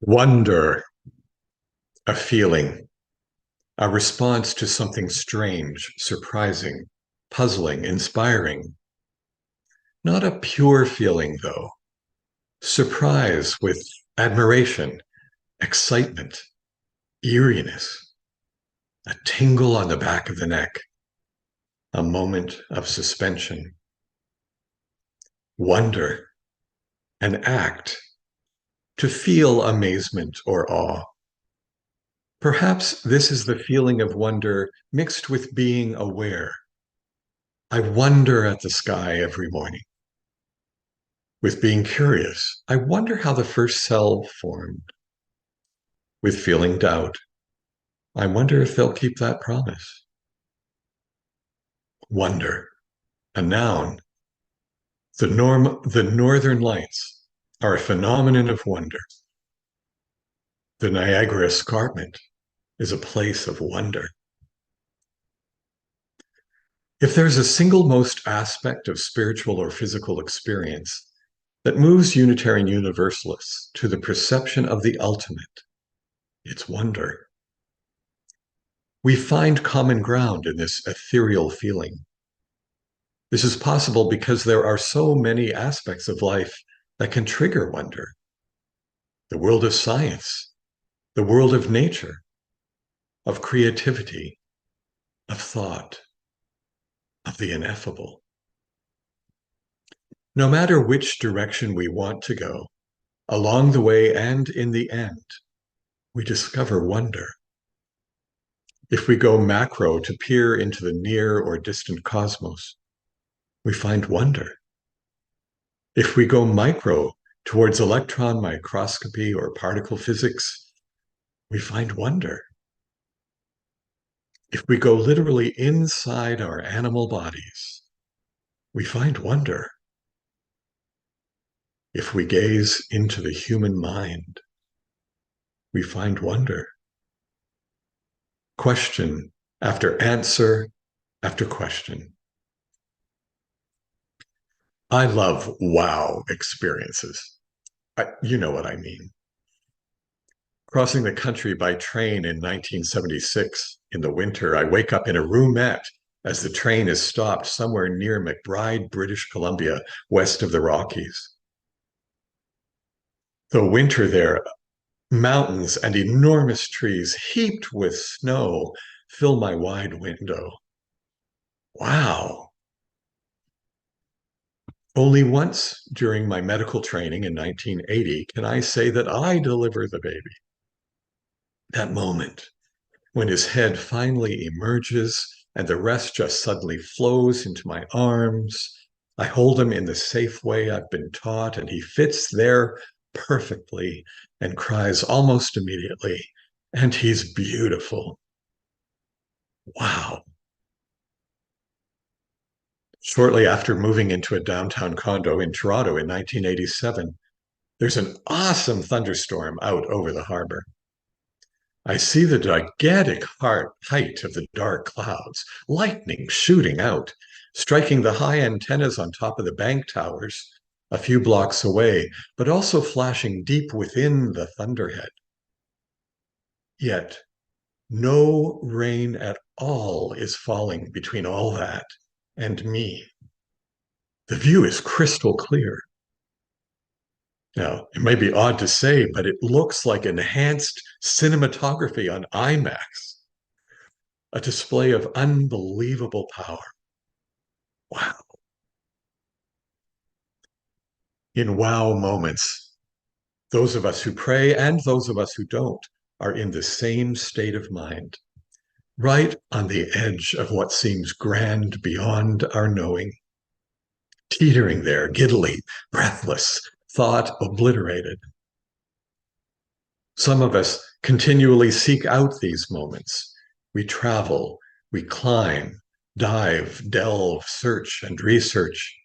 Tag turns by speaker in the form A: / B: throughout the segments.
A: Wonder, a feeling, a response to something strange, surprising, puzzling, inspiring. Not a pure feeling, though. Surprise with admiration, excitement, eeriness, a tingle on the back of the neck, a moment of suspension. Wonder, an act, to feel amazement or awe. Perhaps this is the feeling of wonder mixed with being aware. I wonder at the sky every morning. With being curious, I wonder how the first cell formed. With feeling doubt, I wonder if they'll keep that promise. Wonder, a noun. The northern lights are a phenomenon of wonder. The Niagara Escarpment is a place of wonder. If there's a single most aspect of spiritual or physical experience that moves Unitarian Universalists to the perception of the ultimate, it's wonder. We find common ground in this ethereal feeling. This is possible because there are so many aspects of life that can trigger wonder. The world of science, the world of nature, of creativity, of thought, of the ineffable. No matter which direction we want to go, along the way and in the end, we discover wonder. If we go macro to peer into the near or distant cosmos, we find wonder. If we go micro towards electron microscopy or particle physics, we find wonder. If we go literally inside our animal bodies, we find wonder. If we gaze into the human mind, we find wonder. Question after answer after question. I love wow experiences. You know what I mean. Crossing the country by train in 1976 in the winter, I wake up in a roomette as the train is stopped somewhere near McBride, British Columbia, west of the Rockies. The winter there, mountains and enormous trees heaped with snow fill my wide window. Wow. Only once during my medical training in 1980 can I say that I deliver the baby. That moment when his head finally emerges and the rest just suddenly flows into my arms. I hold him in the safe way I've been taught, and he fits there perfectly and cries almost immediately. And he's beautiful. Wow. Shortly after moving into a downtown condo in Toronto in 1987, there's an awesome thunderstorm out over the harbor. I see the gigantic height of the dark clouds, lightning shooting out, striking the high antennas on top of the bank towers a few blocks away, but also flashing deep within the thunderhead. Yet, no rain at all is falling between all that and me. The view is crystal clear. Now, it may be odd to say, but it looks like enhanced cinematography on IMAX, a display of unbelievable power. Wow. In wow moments, those of us who pray and those of us who don't are in the same state of mind, right on the edge of what seems grand beyond our knowing, teetering there, giddily, breathless, thought obliterated. Some of us continually seek out these moments. We travel, we climb, dive, delve, search, and research.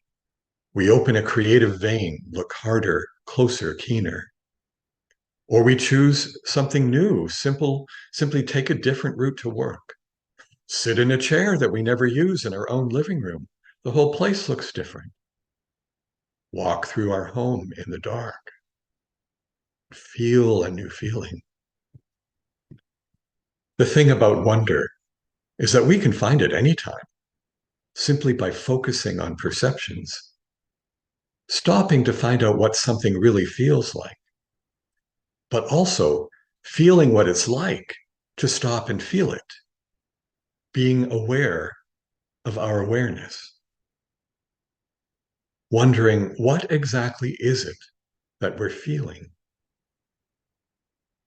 A: We open a creative vein, look harder, closer, keener. Or we choose something new, simply take a different route to work. Sit in a chair that we never use in our own living room. The whole place looks different. Walk through our home in the dark. feel a new feeling. The thing about wonder is that we can find it anytime, simply by focusing on perceptions, stopping to find out what something really feels like, but also feeling what it's like to stop and feel it, being aware of our awareness, wondering what exactly is it that we're feeling.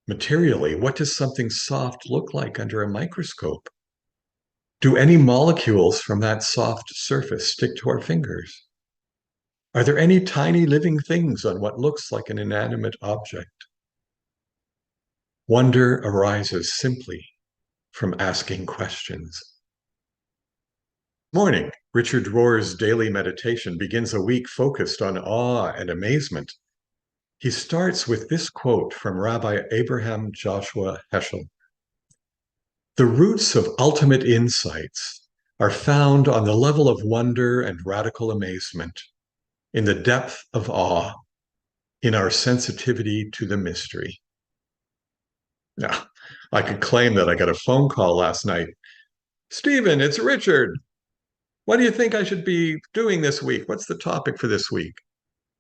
A: Materially, what does something soft look like under a microscope? Do any molecules from that soft surface stick to our fingers? Are there any tiny living things on what looks like an inanimate object? Wonder arises simply from asking questions. Morning. Richard Rohr's daily meditation begins a week focused on awe and amazement. He starts with this quote from Rabbi Abraham Joshua Heschel. The roots of ultimate insights are found on the level of wonder and radical amazement, in the depth of awe, in our sensitivity to the mystery. Now, I could claim that I got a phone call last night. Stephen, it's Richard. What do you think I should be doing this week? What's the topic for this week?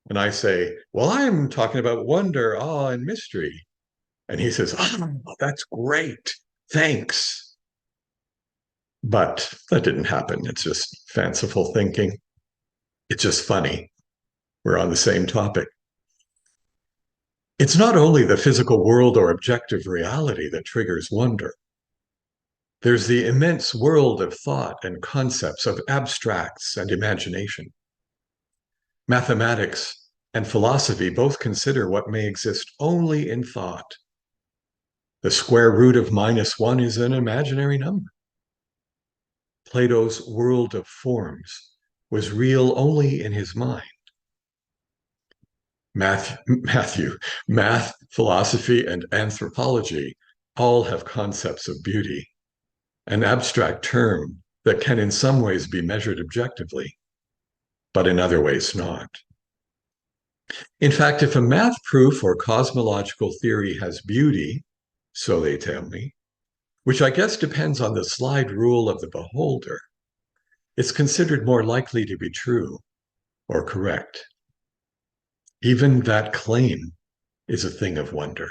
A: And I say, well, I'm talking about wonder, awe, and mystery. And he says, oh, that's great. Thanks. But that didn't happen. It's just fanciful thinking. It's just funny. We're on the same topic. It's not only the physical world or objective reality that triggers wonder. There's the immense world of thought and concepts, of abstracts and imagination. Mathematics and philosophy both consider what may exist only in thought. The square root of -1 is an imaginary number. Plato's world of forms was real only in his mind. Math, philosophy, and anthropology all have concepts of beauty, an abstract term that can in some ways be measured objectively, but in other ways not. In fact, if a math proof or cosmological theory has beauty, so they tell me, which I guess depends on the slide rule of the beholder, it's considered more likely to be true or correct. Even that claim is a thing of wonder.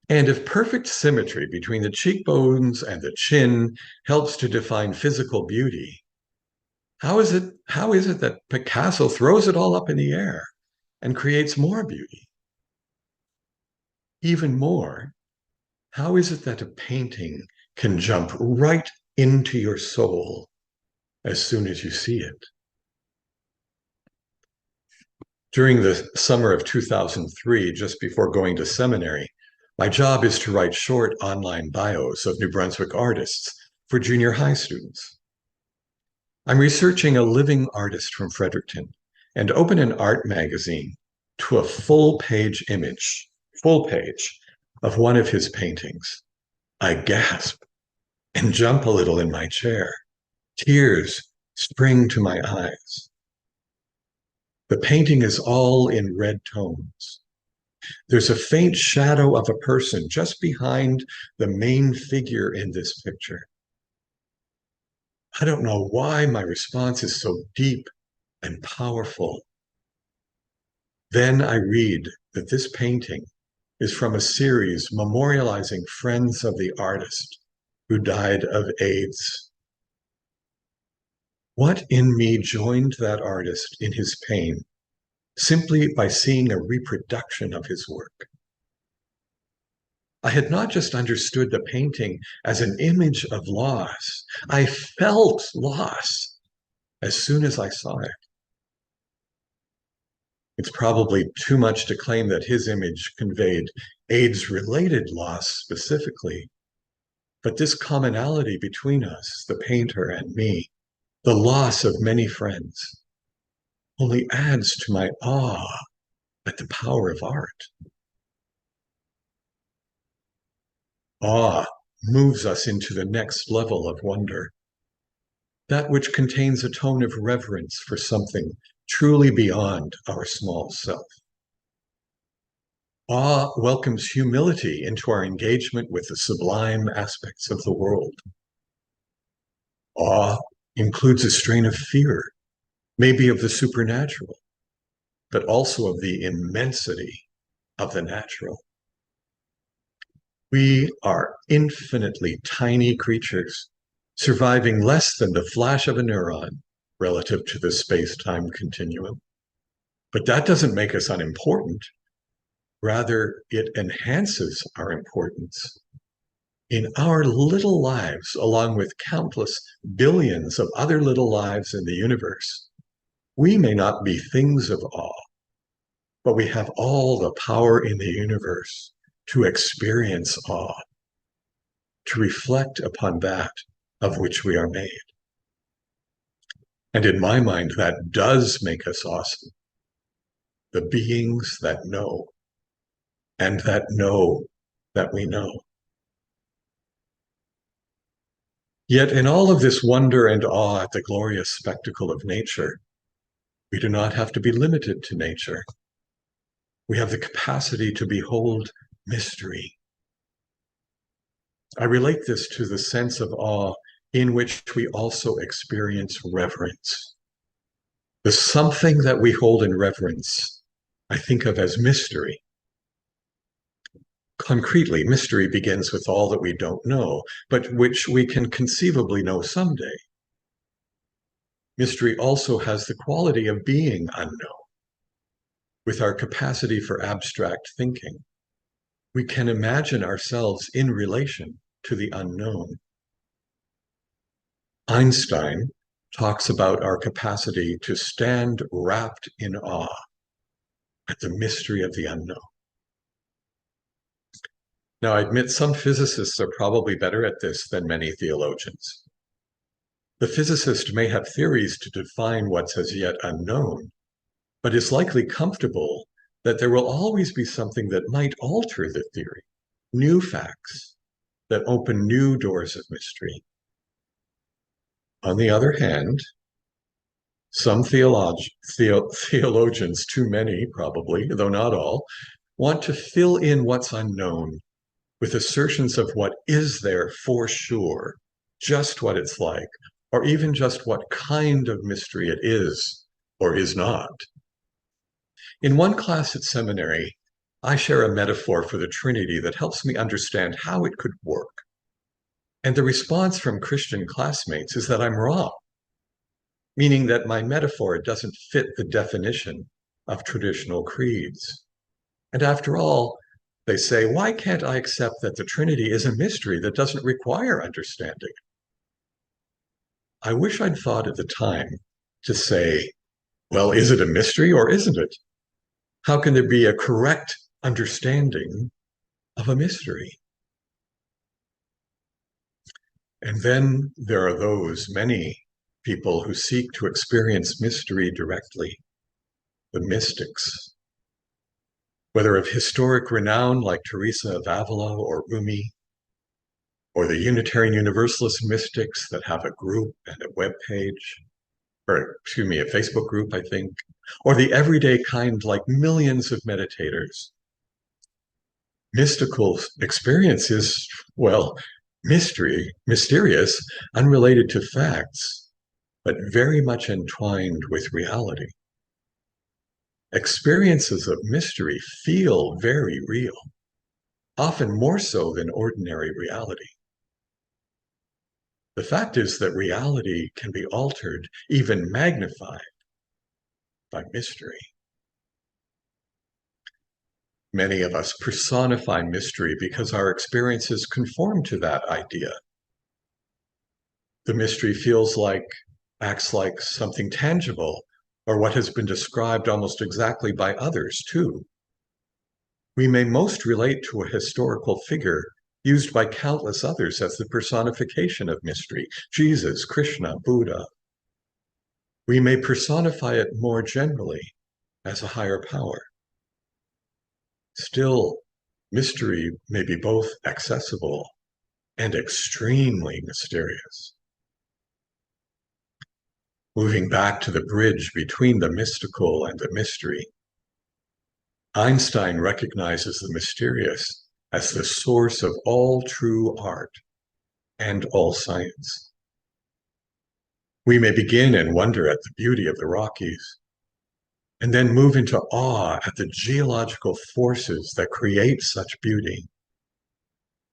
A: And if perfect symmetry between the cheekbones and the chin helps to define physical beauty, how is it that Picasso throws it all up in the air and creates more beauty? Even more, how is it that a painting can jump right into your soul as soon as you see it? During the summer of 2003, just before going to seminary, my job is to write short online bios of New Brunswick artists for junior high students. I'm researching a living artist from Fredericton and open an art magazine to a full-page image, of one of his paintings. I gasp and jump a little in my chair. Tears spring to my eyes. The painting is all in red tones. There's a faint shadow of a person just behind the main figure in this picture. I don't know why my response is so deep and powerful. Then I read that this painting is from a series memorializing friends of the artist who died of AIDS. What in me joined that artist in his pain simply by seeing a reproduction of his work? I had not just understood the painting as an image of loss, I felt loss as soon as I saw it. It's probably too much to claim that his image conveyed AIDS-related loss specifically, but this commonality between us, the painter and me, the loss of many friends, only adds to my awe at the power of art. Awe moves us into the next level of wonder, that which contains a tone of reverence for something truly beyond our small self. Awe welcomes humility into our engagement with the sublime aspects of the world. Awe includes a strain of fear, maybe of the supernatural, but also of the immensity of the natural. We are infinitely tiny creatures, surviving less than the flash of a neuron relative to the space-time continuum. But that doesn't make us unimportant. Rather, it enhances our importance. In our little lives, along with countless billions of other little lives in the universe, we may not be things of awe, but we have all the power in the universe to experience awe, to reflect upon that of which we are made. And in my mind, that does make us awesome. The beings that know, and that know that we know. Yet in all of this wonder and awe at the glorious spectacle of nature, we do not have to be limited to nature. We have the capacity to behold mystery. I relate this to the sense of awe in which we also experience reverence. The something that we hold in reverence, I think of as mystery. Concretely, mystery begins with all that we don't know, but which we can conceivably know someday. Mystery also has the quality of being unknown. With our capacity for abstract thinking, we can imagine ourselves in relation to the unknown. Einstein talks about our capacity to stand wrapped in awe at the mystery of the unknown. Now, I admit some physicists are probably better at this than many theologians. The physicist may have theories to define what's as yet unknown, but is likely comfortable that there will always be something that might alter the theory, new facts that open new doors of mystery. On the other hand, some theologians, too many probably, though not all, want to fill in what's unknown with assertions of what is there for sure, just what it's like, or even just what kind of mystery it is or is not. In one class at seminary, I share a metaphor for the Trinity that helps me understand how it could work. And the response from Christian classmates is that I'm wrong, meaning that my metaphor doesn't fit the definition of traditional creeds. And after all, they say, why can't I accept that the Trinity is a mystery that doesn't require understanding? I wish I'd thought at the time to say, well, is it a mystery or isn't it? How can there be a correct understanding of a mystery? And then there are those, many people who seek to experience mystery directly, the mystics. Whether of historic renown like Teresa of Avila or Rumi, or the Unitarian Universalist mystics that have a group and a web page, or excuse me, a Facebook group, I think, or the everyday kind like millions of meditators. Mystical experience is, well, mysterious, unrelated to facts, but very much entwined with reality. Experiences of mystery feel very real, often more so than ordinary reality. The fact is that reality can be altered, even magnified, by mystery. Many of us personify mystery because our experiences conform to that idea. The mystery acts like something tangible, or what has been described almost exactly by others too. We may most relate to a historical figure used by countless others as the personification of mystery, Jesus, Krishna, Buddha. We may personify it more generally as a higher power. Still, mystery may be both accessible and extremely mysterious. Moving back to the bridge between the mystical and the mystery, Einstein recognizes the mysterious as the source of all true art and all science. We may begin and wonder at the beauty of the Rockies, and then move into awe at the geological forces that create such beauty,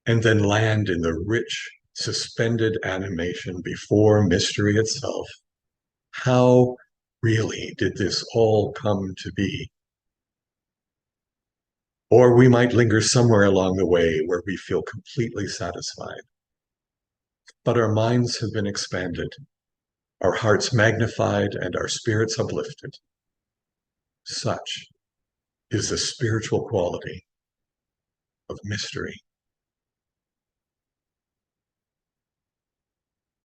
A: and then land in the rich, suspended animation before mystery itself. How really did this all come to be? Or we might linger somewhere along the way where we feel completely satisfied. But our minds have been expanded, our hearts magnified, and our spirits uplifted. Such is the spiritual quality of mystery.